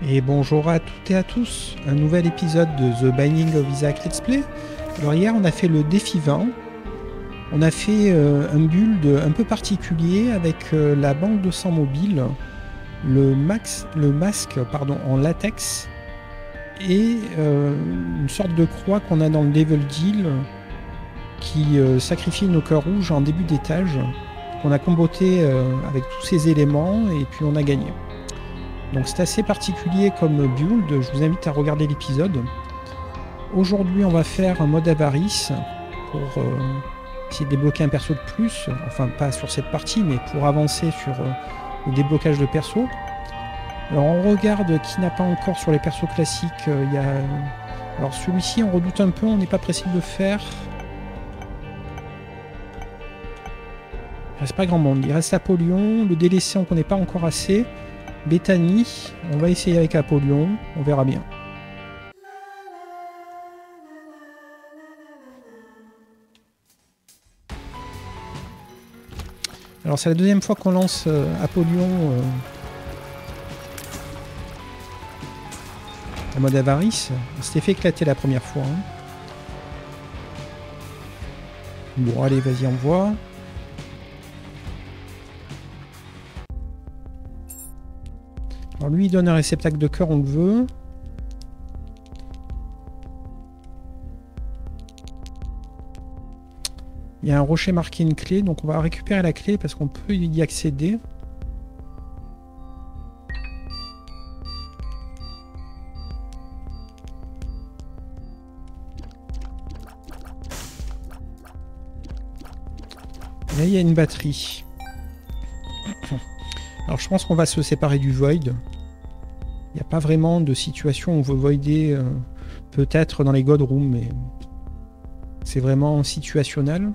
Et bonjour à toutes et à tous, un nouvel épisode de The Binding of Isaac Let's Play. Alors hier on a fait le défi 20, on a fait un build un peu particulier avec la banque de sang mobile, le masque en latex et une sorte de croix qu'on a dans le Devil Deal qui sacrifie nos cœurs rouges en début d'étage, qu'on a comboté avec tous ces éléments et puis on a gagné. Donc c'est assez particulier comme build, je vous invite à regarder l'épisode. Aujourd'hui on va faire un mode avarice pour essayer de débloquer un perso de plus, enfin pas sur cette partie mais pour avancer sur le déblocage de perso. Alors on regarde qui n'a pas encore sur les persos classiques, alors celui-ci on redoute un peu, on n'est pas pressé de le faire. Il reste pas grand monde, il reste Apollyon, le délaissé on connaît pas encore assez. Bethany, on va essayer avec Apollyon, on verra bien. Alors c'est la deuxième fois qu'on lance Apollyon en mode avarice. On s'était fait éclater la première fois. Hein. Bon allez, vas-y, on voit. Alors lui il donne un réceptacle de cœur, on le veut. Il y a un rocher marqué une clé, donc on va récupérer la clé parce qu'on peut y accéder. Et là il y a une batterie. Alors je pense qu'on va se séparer du void. Il n'y a pas vraiment de situation où on veut voider, peut-être dans les God Rooms, mais c'est vraiment situationnel.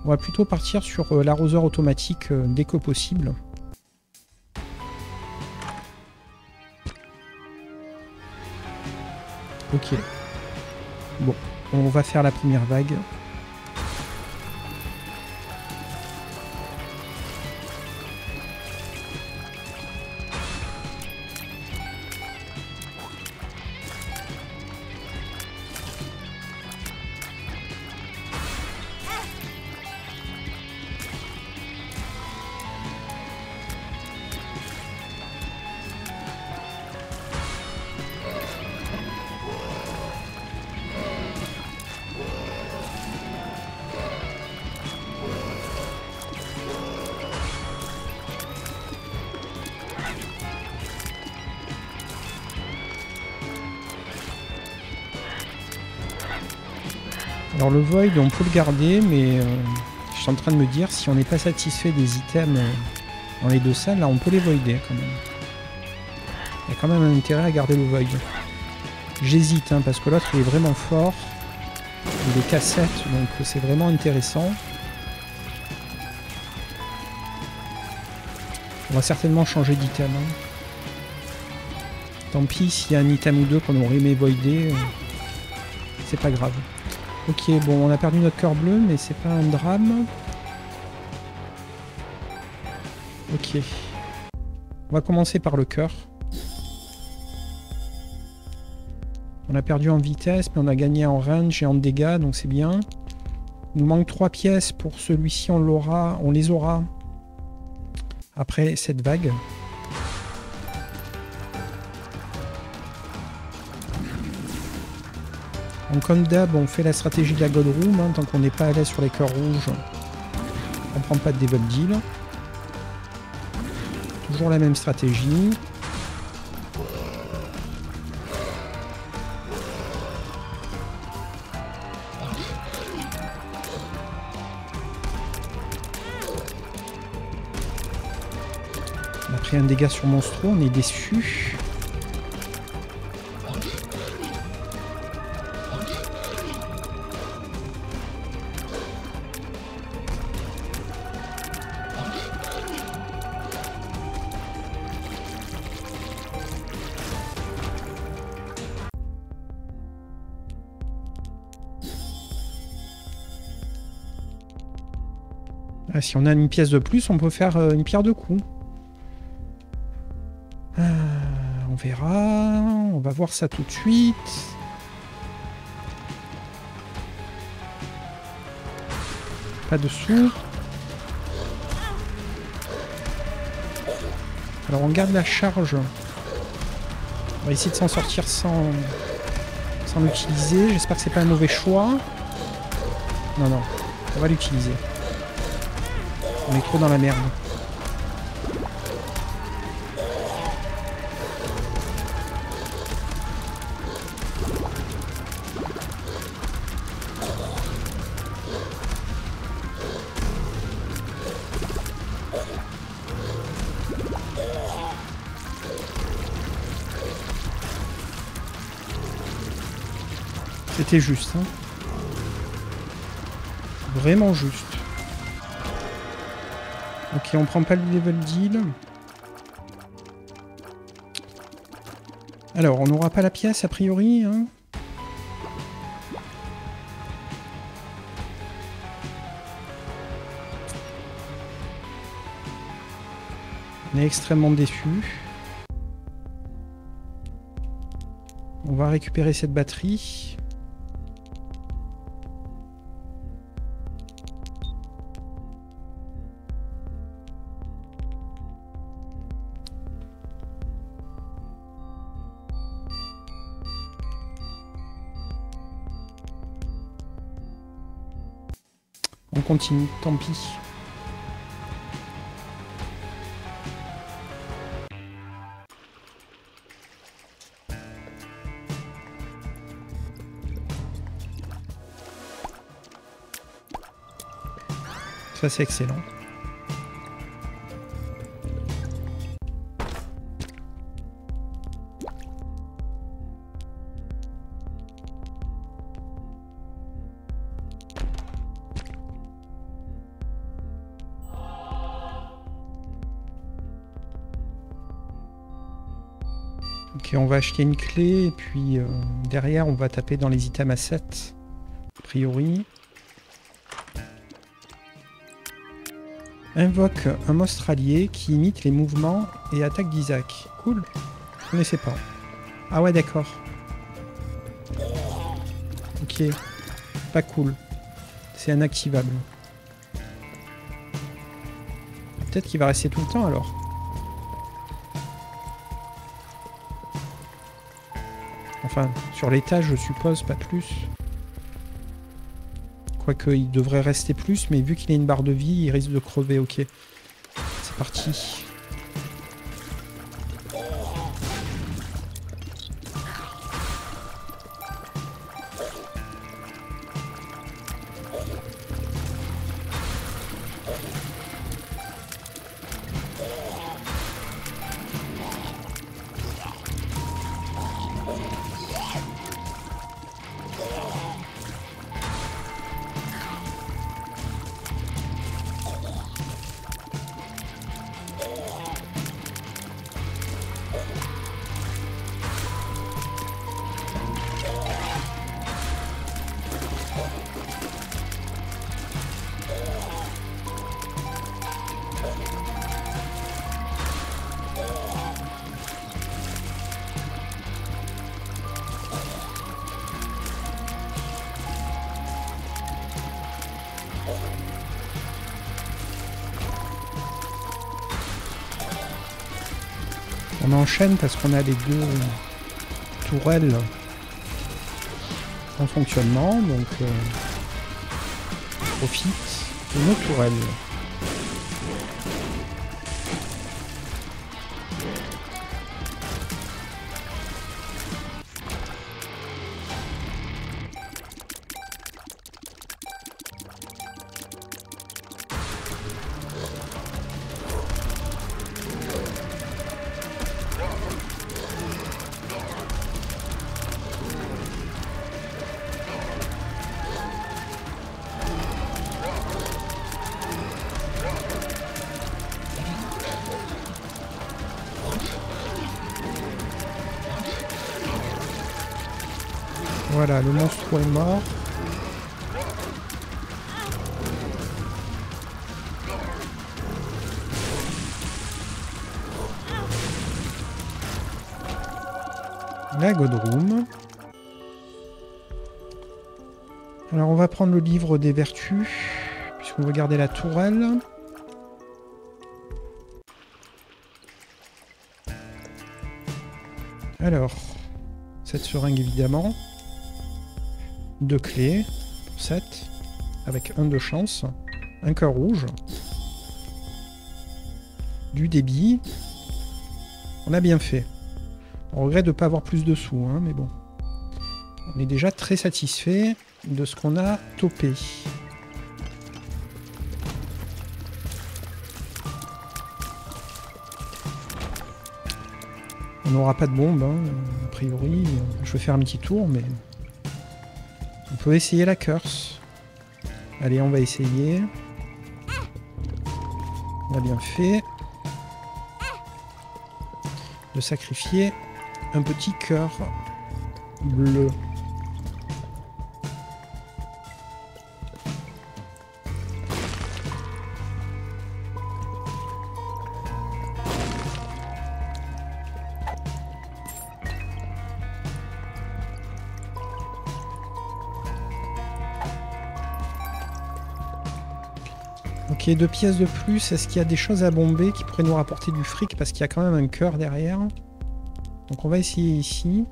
On va plutôt partir sur l'arroseur automatique dès que possible. Ok. Bon, on va faire la première vague. Alors le void on peut le garder, mais je suis en train de me dire si on n'est pas satisfait des items dans les deux salles, là on peut les voider quand même. Il y a quand même un intérêt à garder le void. J'hésite hein, parce que l'autre il est vraiment fort. Il est K7 donc c'est vraiment intéressant. On va certainement changer d'item. Hein. Tant pis s'il y a un item ou deux qu'on aurait aimé voider, c'est pas grave. Ok, bon, on a perdu notre cœur bleu, mais c'est pas un drame. Ok. On va commencer par le cœur. On a perdu en vitesse, mais on a gagné en range et en dégâts, donc c'est bien. Il nous manque 3 pièces pour celui-ci, on les aura après cette vague. Donc comme d'hab, on fait la stratégie de la God Room, hein, tant qu'on n'est pas à l'aise sur les cœurs rouges, on prend pas de Devil Deal. Toujours la même stratégie. On a pris un dégât sur Monstro, on est déçu. Ah, si on a une pièce de plus, on peut faire une pierre de coups. verra. On va voir ça tout de suite. Pas de sous. Alors on garde la charge. On va essayer de s'en sortir sans l'utiliser. J'espère que c'est pas un mauvais choix. Non, non. On va l'utiliser. On est trop dans la merde. C'était juste, hein. Vraiment juste. Ok, on prend pas le level deal. Alors, on n'aura pas la pièce a priori, hein. On est extrêmement déçus. On va récupérer cette batterie. On continue, tant pis. Ça c'est excellent. Ok, on va acheter une clé et puis derrière on va taper dans les items assets, a priori. Invoque un monstre allié qui imite les mouvements et attaque d'Isaac. Cool. Je connaissais pas. Ah ouais, d'accord. Ok. Pas cool. C'est inactivable. Peut-être qu'il va rester tout le temps alors. Enfin, sur l'étage, je suppose, pas plus. Quoique, il devrait rester plus, mais vu qu'il a une barre de vie, il risque de crever, ok. C'est parti. On enchaîne parce qu'on a les deux tourelles en fonctionnement, donc on profite de nos tourelles. Voilà, le monstre est mort. La God Room. Alors on va prendre le livre des vertus, puisqu'on veut garder la tourelle. Alors, cette seringue évidemment. 2 clés pour 7, avec 1 de chance. Un cœur rouge. Du débit. On a bien fait. On regrette de ne pas avoir plus de sous, hein, mais bon. On est déjà très satisfait de ce qu'on a topé. On n'aura pas de bombe, hein, a priori. Je vais faire un petit tour, mais... On peut essayer la curse. Allez, on va essayer. On a bien fait de sacrifier un petit cœur bleu. Ok, 2 pièces de plus. Est-ce qu'il y a des choses à bomber qui pourraient nous rapporter du fric? Parce qu'il y a quand même un cœur derrière. Donc on va essayer ici.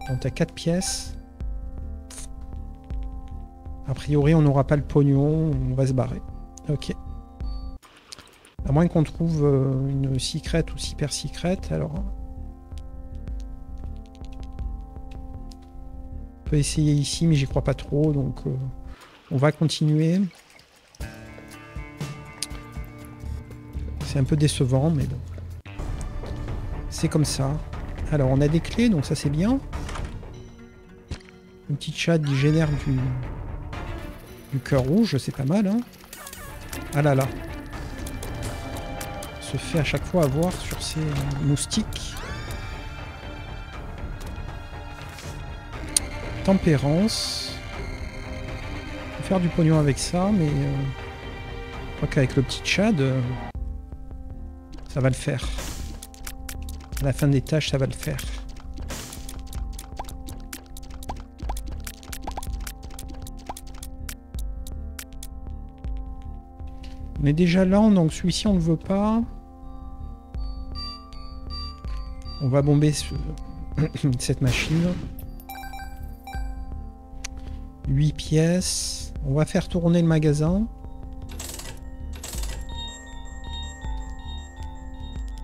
Donc t'as 4 pièces. A priori on n'aura pas le pognon. On va se barrer. Ok. À moins qu'on trouve une secrète ou super secrète. Alors... On peut essayer ici, mais j'y crois pas trop, donc on va continuer. C'est un peu décevant, mais bon. C'est comme ça. Alors, on a des clés, donc ça c'est bien. Une petite chatte qui génère du cœur rouge, c'est pas mal, hein. Ah là là. On se fait à chaque fois avoir sur ces moustiques. Tempérance. On va faire du pognon avec ça, mais je crois qu'avec le petit Tchad, ça va le faire. À la fin des tâches, ça va le faire. On est déjà lent, donc celui-ci on ne le veut pas. On va bomber cette machine. 8 pièces. On va faire tourner le magasin.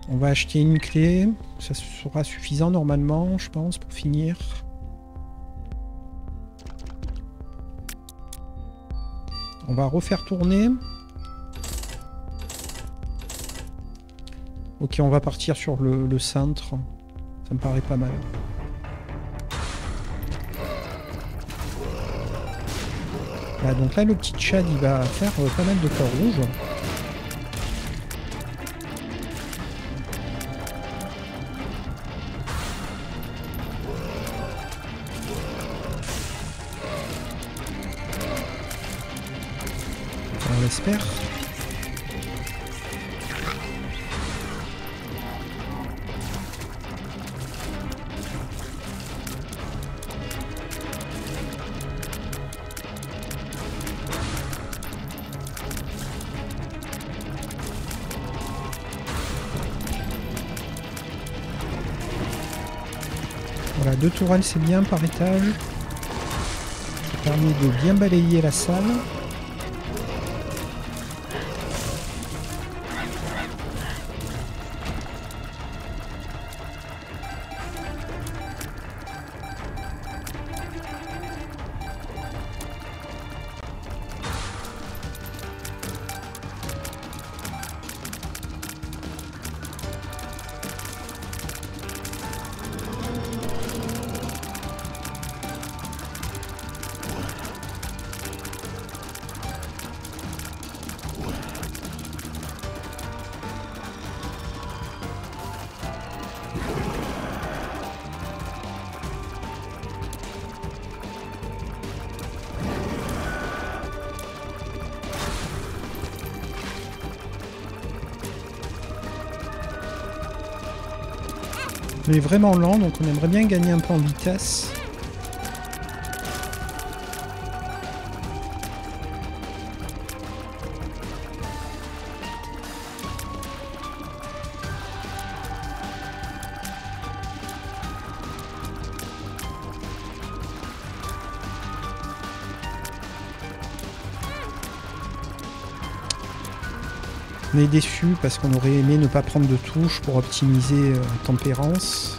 On va acheter une clé. Ça sera suffisant normalement, je pense, pour finir. On va refaire tourner. Ok, on va partir sur le centre. Ça me paraît pas mal. Voilà, donc là, le petit Tchad, il va faire pas mal de cœurs rouges. On l'espère. Voilà, 2 tourelles, c'est bien par étage. Ça permet de bien balayer la salle. rythme est vraiment lent, donc on aimerait bien gagner un peu en vitesse. On est déçu parce qu'on aurait aimé ne pas prendre de touche pour optimiser tempérance.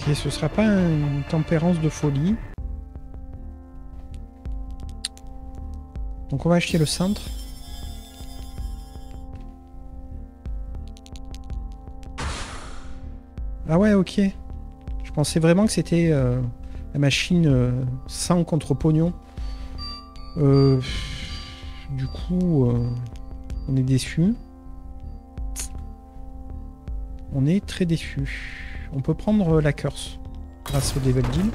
Ok, ce sera pas une tempérance de folie. Donc on va acheter le cintre. Ah ouais, ok. Je pensais vraiment que c'était la machine 100 contre pognon. Du coup, on est déçu. On est très déçu. On peut prendre la curse grâce au Devil Deal.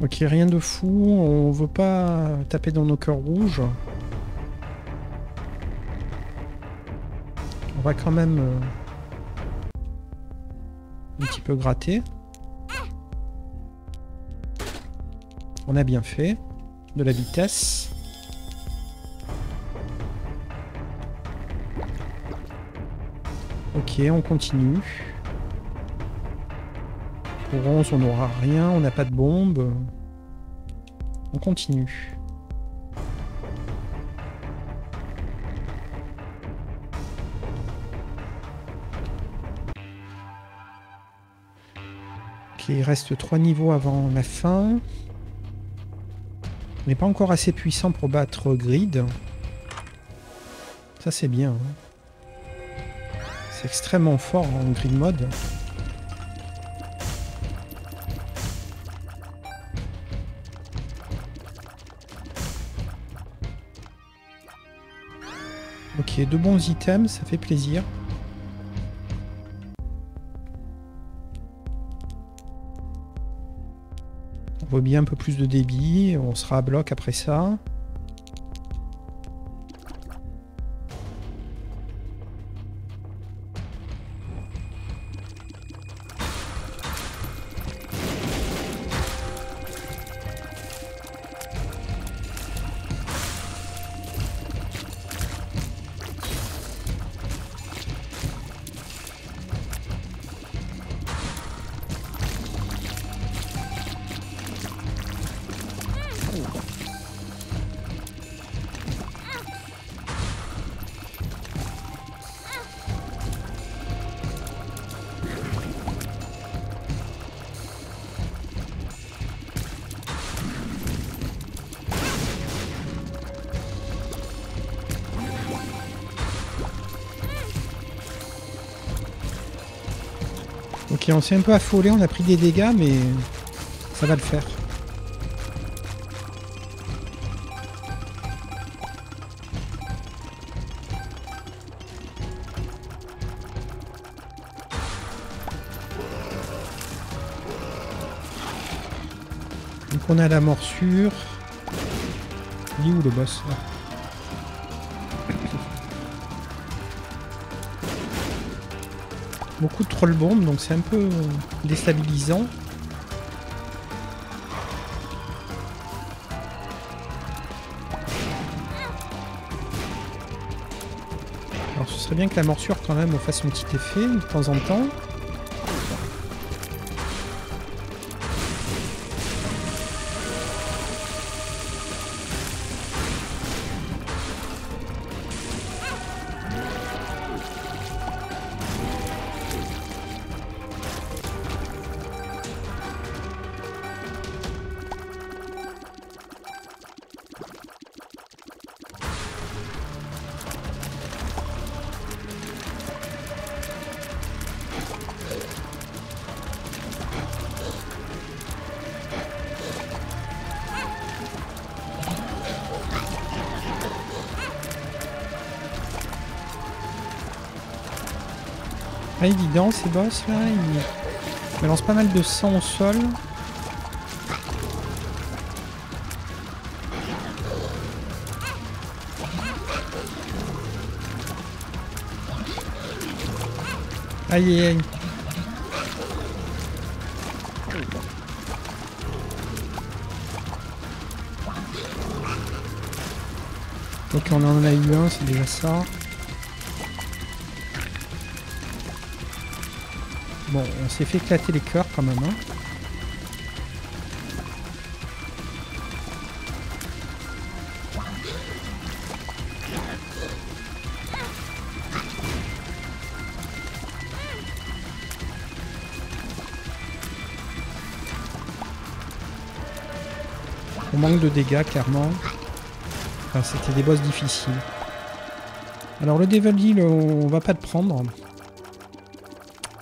Ok, rien de fou. On veut pas taper dans nos cœurs rouges. On va quand même un petit peu gratter. On a bien fait. De la vitesse. Ok, on continue. Pour 11, on n'aura rien. On n'a pas de bombe. On continue. Ok, il reste 3 niveaux avant la fin. On n'est pas encore assez puissant pour battre Grid. Ça c'est bien. Hein. C'est extrêmement fort en Grid mode. Ok, 2 bons items, ça fait plaisir. On voit bien un peu plus de débit, on sera à bloc après ça. Ok, on s'est un peu affolé, on a pris des dégâts, mais ça va le faire. Donc on a la morsure. Il est où le boss là? Beaucoup de troll bombes, donc c'est un peu déstabilisant. Alors ce serait bien que la morsure quand même fasse son petit effet de temps en temps. Pas évident ces boss là, ils balancent pas mal de sang au sol. Aïe aïe aïe. Donc on en a eu un, c'est déjà ça. Bon, on s'est fait éclater les cœurs quand même. Hein. On manque de dégâts, clairement. Enfin, c'était des boss difficiles. Alors le Devil Deal, on va pas le prendre.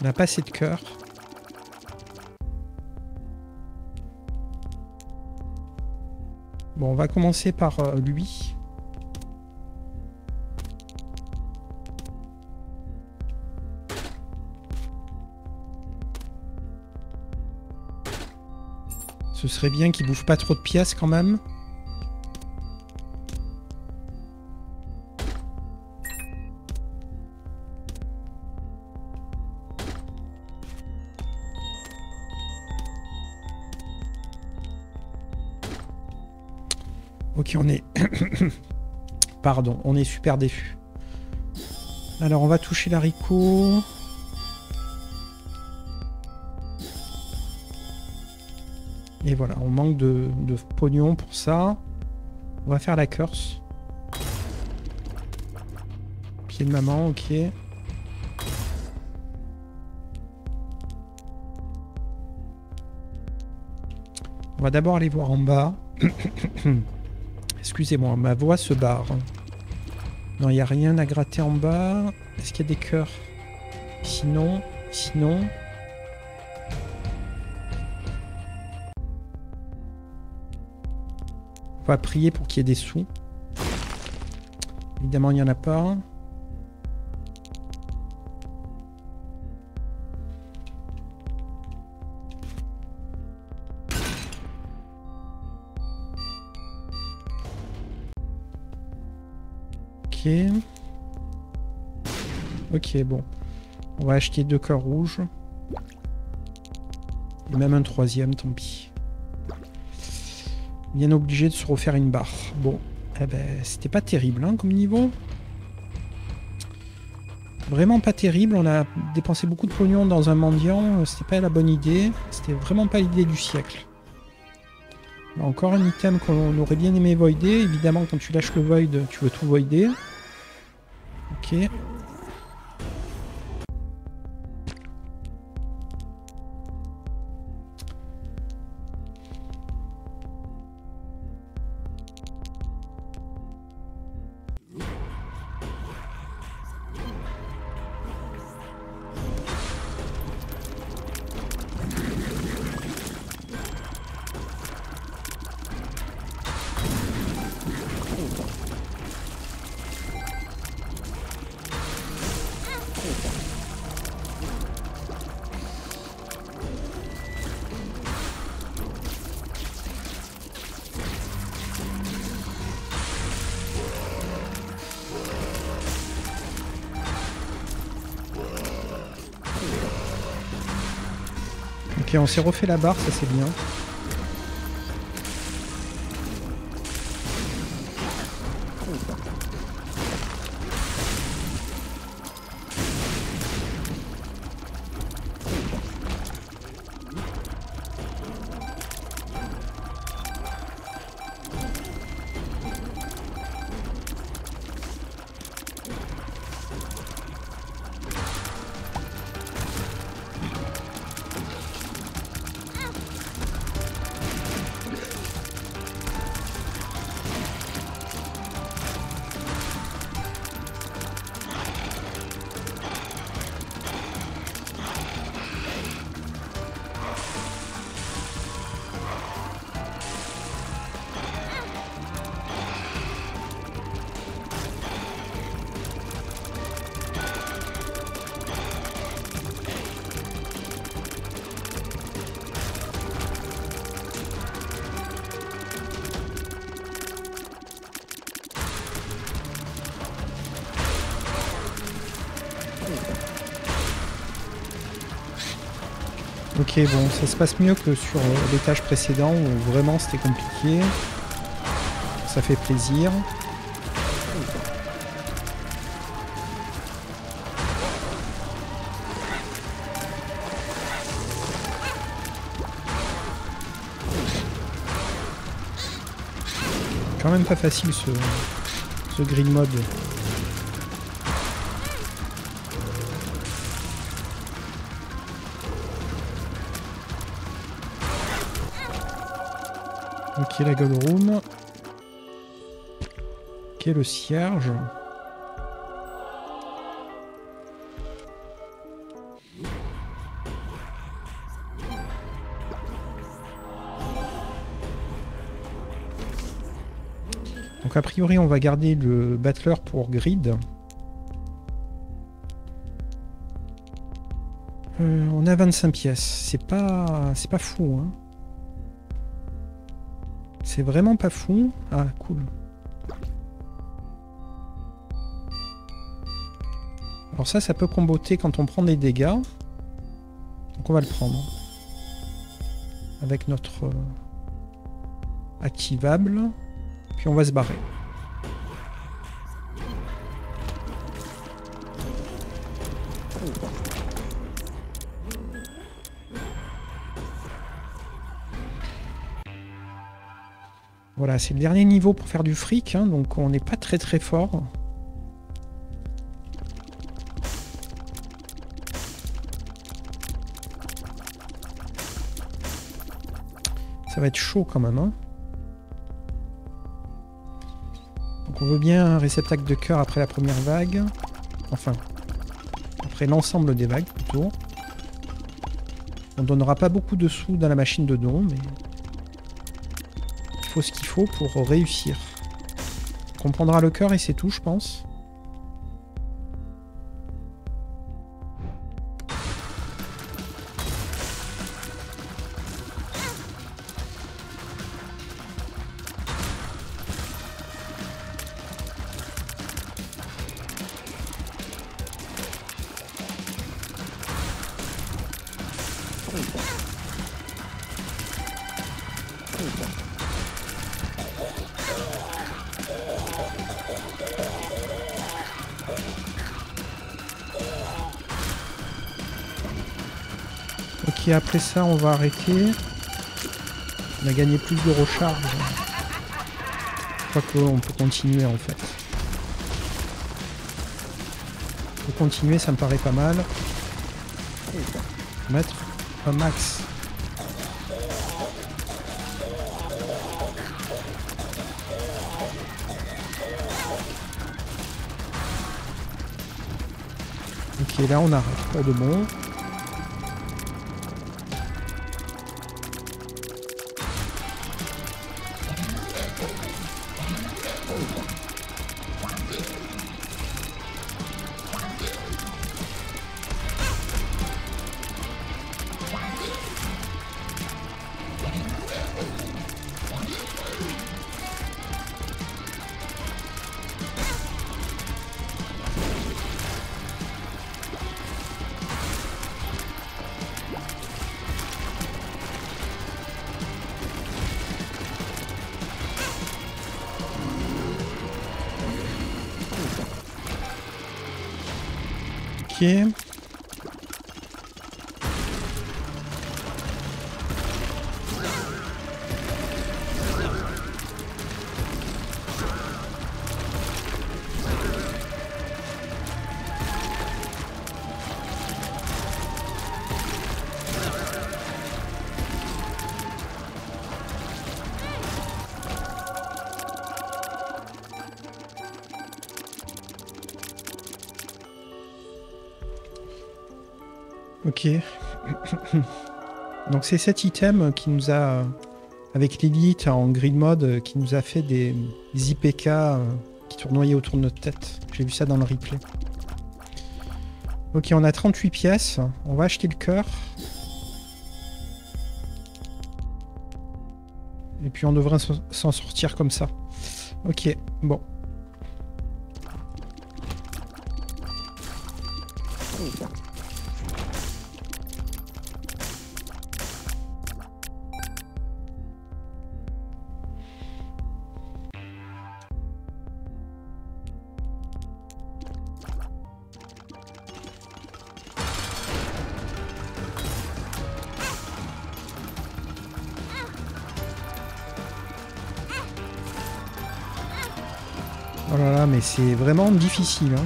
On n'a pas assez de cœur. Bon, on va commencer par lui. Ce serait bien qu'il bouffe pas trop de pièces quand même. Ok, on est... Pardon, on est super déçus. Alors, on va toucher l'haricot. Et voilà, on manque de pognon pour ça. On va faire la curse. Pied de maman, ok. On va d'abord aller voir en bas. Excusez-moi, ma voix se barre. Non, il n'y a rien à gratter en bas. Est-ce qu'il y a des cœurs? Sinon... On va prier pour qu'il y ait des sous. Évidemment, il n'y en a pas. Ok, bon. On va acheter 2 cœurs rouges. Et même un 3e, tant pis. Bien obligé de se refaire une barre. Bon, eh ben, c'était pas terrible hein, comme niveau. Vraiment pas terrible. On a dépensé beaucoup de pognon dans un mendiant. C'était pas la bonne idée. C'était vraiment pas l'idée du siècle. Encore un item qu'on aurait bien aimé voider. Évidemment, quand tu lâches le void, tu veux tout voider. Ok. Ok, on s'est refait la barre, ça c'est bien. Ok, bon, ça se passe mieux que sur l'étage précédent où vraiment c'était compliqué. Ça fait plaisir. Quand même pas facile ce grid mode. Ok, la gold room. Ok, le cierge. Donc a priori on va garder le battler pour grid. On a 25 pièces. C'est pas fou, hein. C'est vraiment pas fou. Ah, cool. Alors ça peut comboter quand on prend des dégâts. Donc on va le prendre. Avec notre activable. Puis on va se barrer. Voilà, c'est le dernier niveau pour faire du fric, hein, donc on n'est pas très fort. Ça va être chaud quand même, hein. Donc on veut bien un réceptacle de cœur après la première vague. Enfin, après l'ensemble des vagues plutôt. On donnera pas beaucoup de sous dans la machine de dons, mais il faut ce qu'il faut pour réussir. On prendra le cœur et c'est tout, je pense. Ok, après ça, on va arrêter. On a gagné plus de recharge. Je crois qu'on peut continuer en fait. Pour continuer, ça me paraît pas mal. Mettre un max. Ok, là on arrête pour de bon. Ok. Ok. Donc c'est cet item qui nous a, avec l'élite en grid mode, qui nous a fait des IPK qui tournoyaient autour de notre tête. J'ai vu ça dans le replay. Ok, on a 38 pièces. On va acheter le cœur. Et puis on devrait s'en sortir comme ça. Ok, bon. Oh là là, mais c'est vraiment difficile. Hein.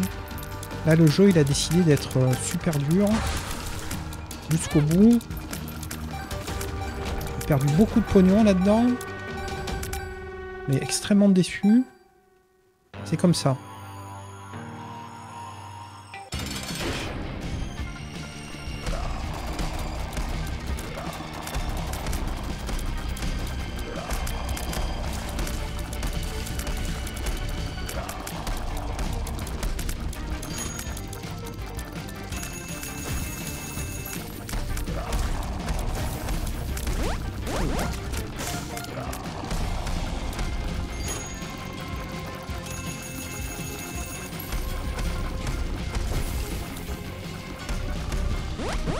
Là, le jeu, il a décidé d'être super dur. Jusqu'au bout. J'ai perdu beaucoup de pognon là-dedans. Mais extrêmement déçu. C'est comme ça.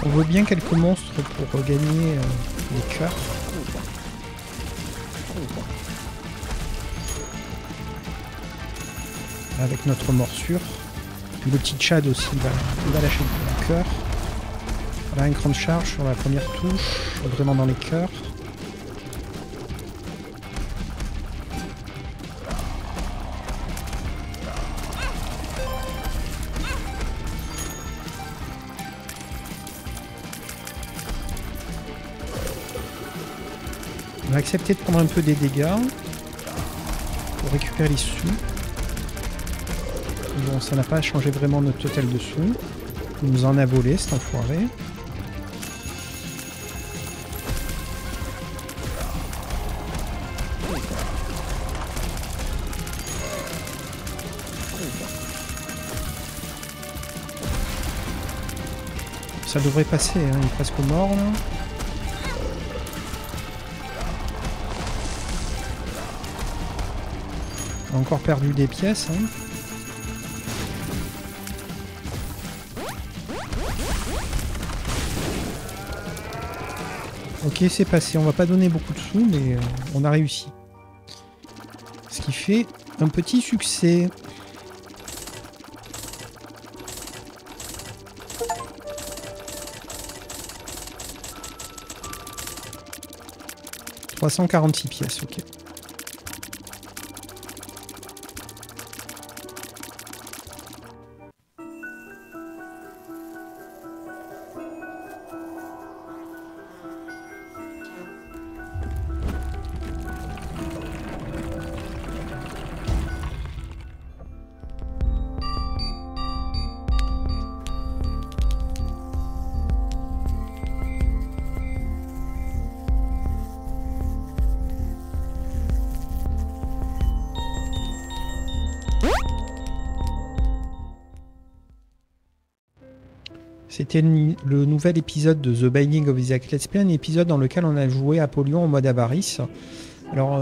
On veut bien quelques monstres pour gagner les cœurs. Avec notre morsure. Puis le petit Chad aussi, il va lâcher le cœur. Voilà, une grande charge sur la première touche, vraiment dans les cœurs. On va accepter de prendre un peu des dégâts pour récupérer les sous. Bon, ça n'a pas changé vraiment notre total de sous. Il nous en a volé, cet enfoiré. Ça devrait passer, hein. Il est presque mort là. On a encore perdu des pièces. Hein. Ok, c'est passé. On va pas donner beaucoup de sous, mais on a réussi. Ce qui fait un petit succès. « 346 pièces, ok. C'était le nouvel épisode de The Binding of Isaac Let's Play, un épisode dans lequel on a joué Apollyon en mode avarice. Alors,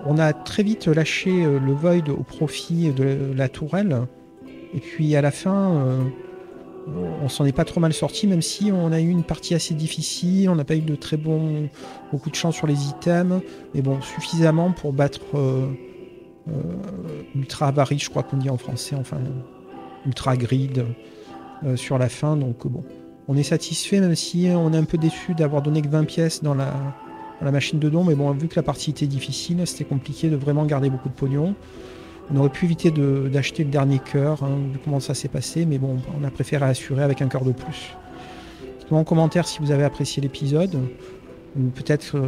on a très vite lâché le Void au profit de la tourelle. Et puis à la fin, on s'en est pas trop mal sorti, même si on a eu une partie assez difficile. On n'a pas eu de beaucoup de chance sur les items. Mais bon, suffisamment pour battre Ultra Avarice, je crois qu'on dit en français, enfin, Ultra Grid. sur la fin. Donc bon, on est satisfait, même si on est un peu déçu d'avoir donné que 20 pièces dans la machine de don. Mais bon, vu que la partie était difficile, c'était compliqué de vraiment garder beaucoup de pognon. On aurait pu éviter d'acheter le dernier cœur, hein, vu comment ça s'est passé. Mais bon, on a préféré assurer avec un cœur de plus. Dites-moi en commentaire si vous avez apprécié l'épisode. Ou peut-être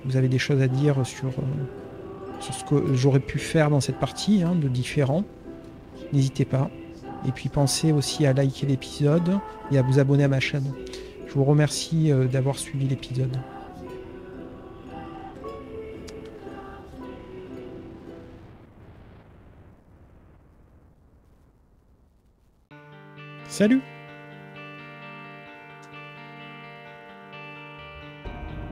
vous avez des choses à dire sur ce que j'aurais pu faire dans cette partie, hein, de différent. N'hésitez pas. Et puis pensez aussi à liker l'épisode et à vous abonner à ma chaîne. Je vous remercie d'avoir suivi l'épisode. Salut!